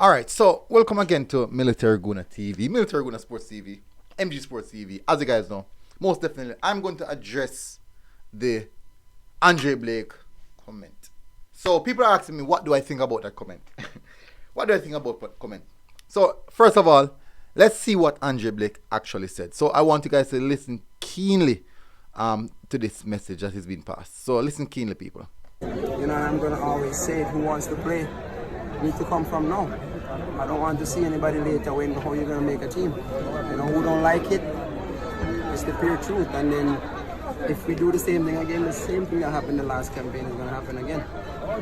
Alright, so welcome again to Military Guna TV, Military Guna Sports TV, MG Sports TV. As you guys know, most definitely, I'm going to address the Andre Blake comment. So people are asking me, what do I think about that comment? What do I think about that comment? So first of all, let's see what Andre Blake actually said. So I want you guys to listen keenly to this message that has been passed. So listen keenly, people. You know, I'm going to always say it, who wants to play need to come from now. I don't want to see anybody later when how you're going to make a team. You know, who don't like it, it's the pure truth. And then if we do the same thing again, the same thing that happened the last campaign is going to happen again.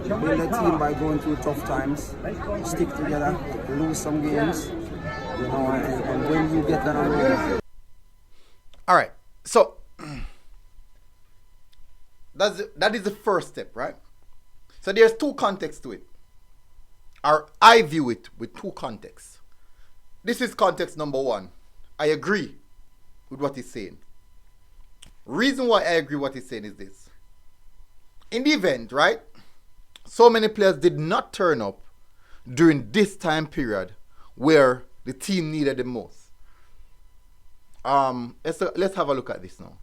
You build a team by going through tough times, stick together, lose some games, you know, and when you get that on the All right, so that is the first step, right? So there's two contexts to it. Or I view it with two contexts. This is context number one. I agree with what he's saying. Reason why I agree with what he's saying is this. In the event, right, so many players did not turn up during this time period where the team needed the most. Let's have a look at this now.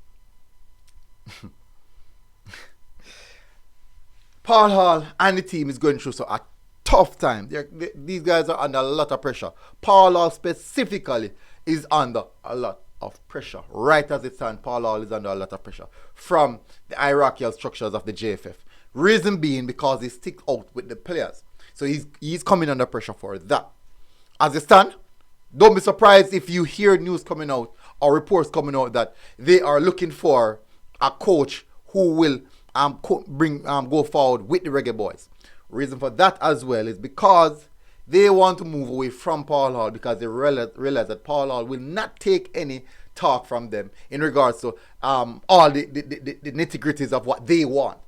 Paul Hall and the team is going through a tough time. These guys are under a lot of pressure. Paul Hall specifically is under a lot of pressure. Right as it stands, Paul Hall is under a lot of pressure from the hierarchical structures of the JFF. Reason being because he sticks out with the players. So he's coming under pressure for that. As it stands, don't be surprised if you hear news coming out or reports coming out that they are looking for a coach who will go forward with the Reggae Boyz. Reason for that as well is because they want to move away from Paul Hall because they realize that Paul Hall will not take any talk from them in regards to all the nitty-gritties of what they want.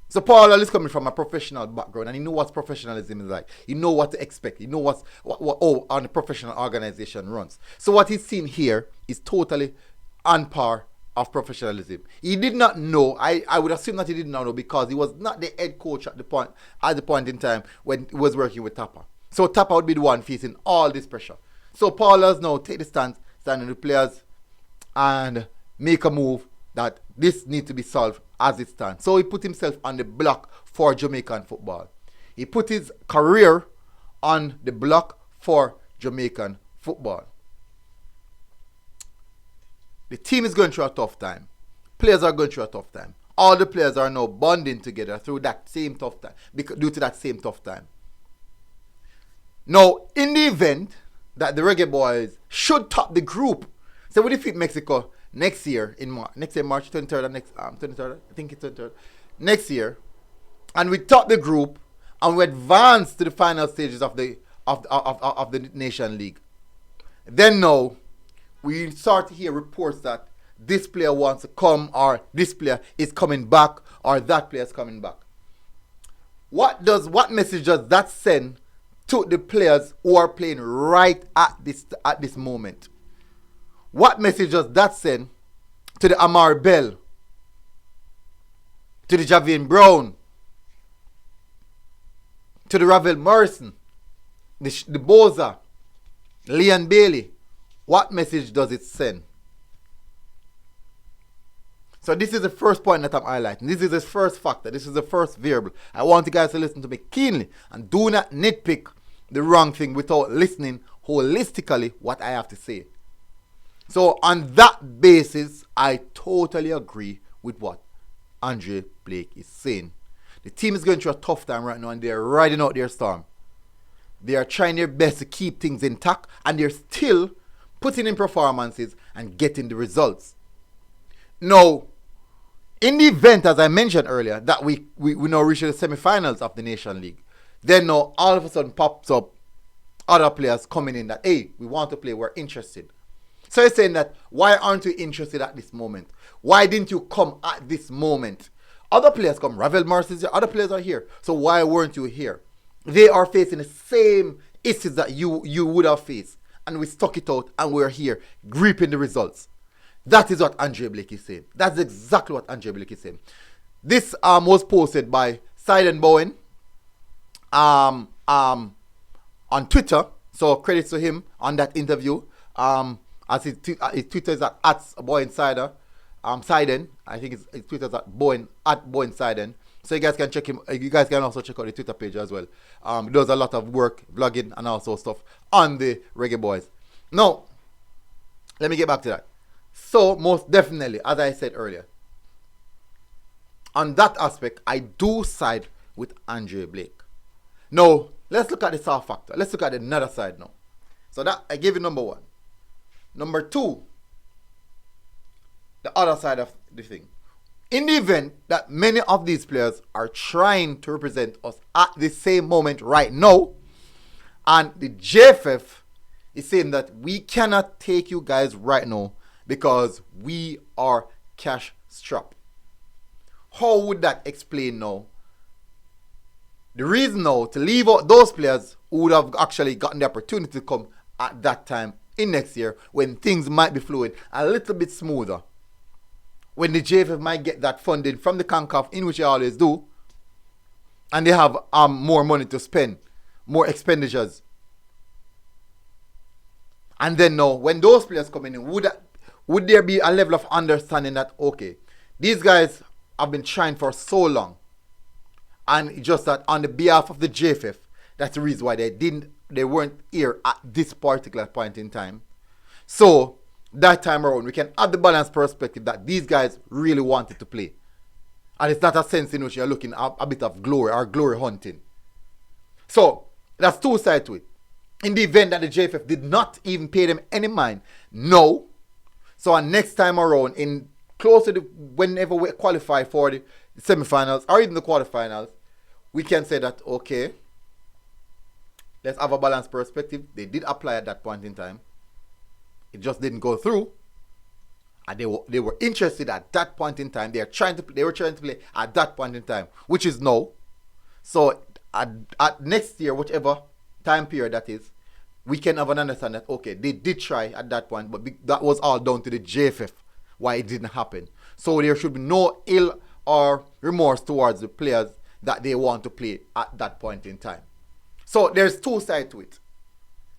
So Paul Hall is coming from a professional background and he knows what professionalism is like. He knows what to expect. He knows how the professional organization runs. So what he's seen here is totally on par of professionalism. He did not know. I would assume that he did not know because he was not the head coach at the point in time when he was working with Tapper. So Tapper would be the one facing all this pressure. So Paul has now take the stand with the players and make a move that this needs to be solved as it stands. So he put himself on the block for Jamaican football. He put his career on the block for Jamaican football. The team is going through a tough time. Players are going through a tough time. All the players are now bonding together through that same tough time, due to that same tough time. Now, in the event that the Reggae Boyz should top the group, so we defeat Mexico next year in March 23rd or 23rd, I think it's 23rd, next year, and we top the group and we advance to the final stages of the Nation League. Then now we start to hear reports that this player wants to come, or this player is coming back, or that player is coming back. What message does that send to the players who are playing right at this moment? What message does that send to the Amar Bell, to the Javian Brown, to the Ravel Morrison, the Boza, Leon Bailey? What message does it send? So this is the first point that I'm highlighting. This is the first factor. This is the first variable. I want you guys to listen to me keenly and do not nitpick the wrong thing without listening holistically what I have to say. So on that basis, I totally agree with what Andre Blake is saying. The team is going through a tough time right now and they're riding out their storm. They are trying their best to keep things intact and they're still putting in performances and getting the results. Now, in the event, as I mentioned earlier, that we now reach the semi-finals of the Nation League, then now all of a sudden pops up other players coming in that, hey, we want to play, we're interested. So he's saying that, why aren't you interested at this moment? Why didn't you come at this moment? Other players come, Ravel Morris is here, other players are here. So why weren't you here? They are facing the same issues that you would have faced. And we stuck it out and we're here reaping the results. That is what Andre Blake is saying. That's exactly what Andre Blake is saying. This was posted by Sidon Bowen on Twitter. So credits to him on that interview. As his Twitter is at Boy Insider. Siden. I think his Twitter is at Boy Insiden. So you guys can check him. You guys can also check out the Twitter page as well. He does a lot of work, vlogging, and also stuff on the Reggae Boyz. Now, let me get back to that. So most definitely, as I said earlier, on that aspect, I do side with Andre Blake. Now, let's look at the soft factor. Let's look at another side now. So that I gave you number one. Number two, the other side of the thing. In the event that many of these players are trying to represent us at the same moment right now, and the JFF is saying that we cannot take you guys right now because we are cash strapped. How would that explain now? The reason now to leave out those players who would have actually gotten the opportunity to come at that time in next year when things might be flowing a little bit smoother. When the JFF might get that funding from the CONCACAF, in which they always do, and they have more money to spend, more expenditures. And then now, when those players come in, would there be a level of understanding that, okay, these guys have been trying for so long, and just that on the behalf of the JFF, that's the reason why they weren't here at this particular point in time. So that time around, we can have the balanced perspective that these guys really wanted to play. And it's not a sense in which you're looking at a bit of glory or glory hunting. So that's two sides to it. In the event that the JFF did not even pay them any mind, no. So next time around, in closer to whenever we qualify for the semifinals or even the quarterfinals, we can say that, okay, let's have a balanced perspective. They did apply at that point in time. It just didn't go through, and they were interested at that point in time. They were trying to play at that point in time, which is no. So at next year, whatever time period that is, we can have an understanding that, okay, they did try at that point, but that was all down to the JFF why it didn't happen. So there should be no ill or remorse towards the players that they want to play at that point in time. So there's two sides to it.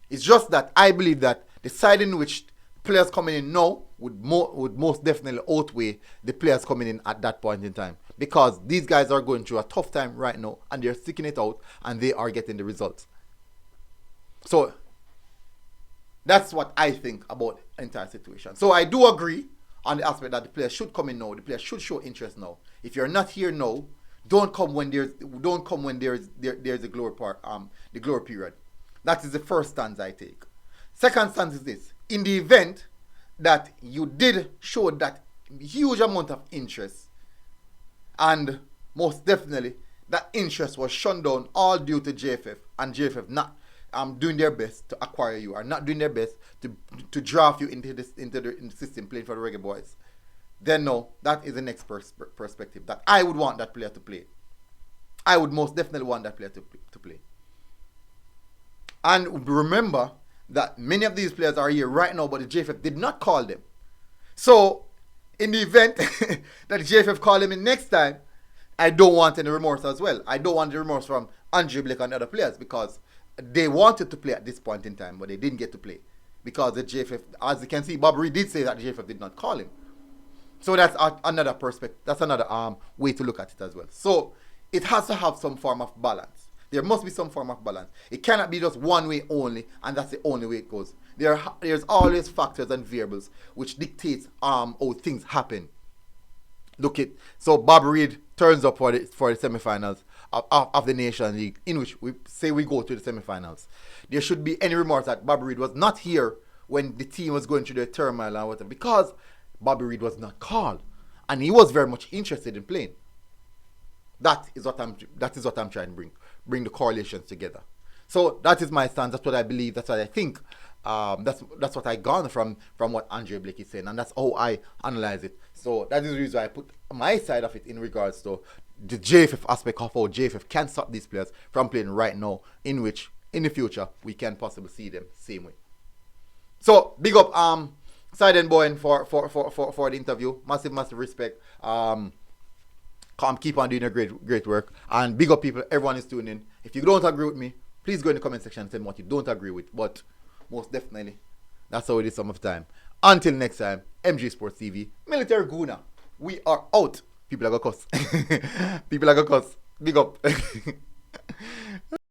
It's just that I believe that the side in which players coming in now would most definitely outweigh the players coming in at that point in time. Because these guys are going through a tough time right now and they're sticking it out and they are getting the results. So that's what I think about the entire situation. So I do agree on the aspect that the players should come in now. The players should show interest now. If you're not here now, don't come when there's a glory part, the glory period. That is the first stance I take. Second stance is this. In the event that you did show that huge amount of interest, and most definitely that interest was shut down all due to JFF, and JFF not doing their best to acquire you, or not doing their best to draft you into the system playing for the Reggae Boyz, then no, that is the next perspective that I would want that player to play. I would most definitely want that player to play. And remember that many of these players are here right now, but the JFF did not call them. So, in the event that the JFF call them in next time, I don't want any remorse as well. I don't want the remorse from Andre Blake and other players because they wanted to play at this point in time, but they didn't get to play. Because the JFF, as you can see, Bob Reid did say that the JFF did not call him. So that's another perspective. That's another way to look at it as well. So, it has to have some form of balance. There must be some form of balance. It cannot be just one way only, and that's the only way it goes. There's always factors and variables which dictates how things happen. Look it. So Bob Reid turns up for the semifinals of the Nation League, in which we say we go to the semifinals. There should be any remorse that Bob Reid was not here when the team was going through their turmoil and whatever, because Bob Reid was not called, and he was very much interested in playing. That is what I'm trying to bring the correlations together. So that is my stance. That's what I believe. That's what I think. That's what I garner from what Andre Blake is saying, and that's how I analyze it. So that is the reason why I put my side of it in regards to the JFF aspect of how JFF can stop these players from playing right now, in which in the future we can possibly see them same way. So big up Siden Boy for the interview. Massive respect. Keep on doing a great work, and big up people. Everyone is tuning in. If you don't agree with me, please Please go in the comment section and tell me what you don't agree with. But most definitely, that's how it is some of the time. Until next time, MG Sports TV, Military Guna. We are out. People are gonna cuss. People are gonna cuss. Big up.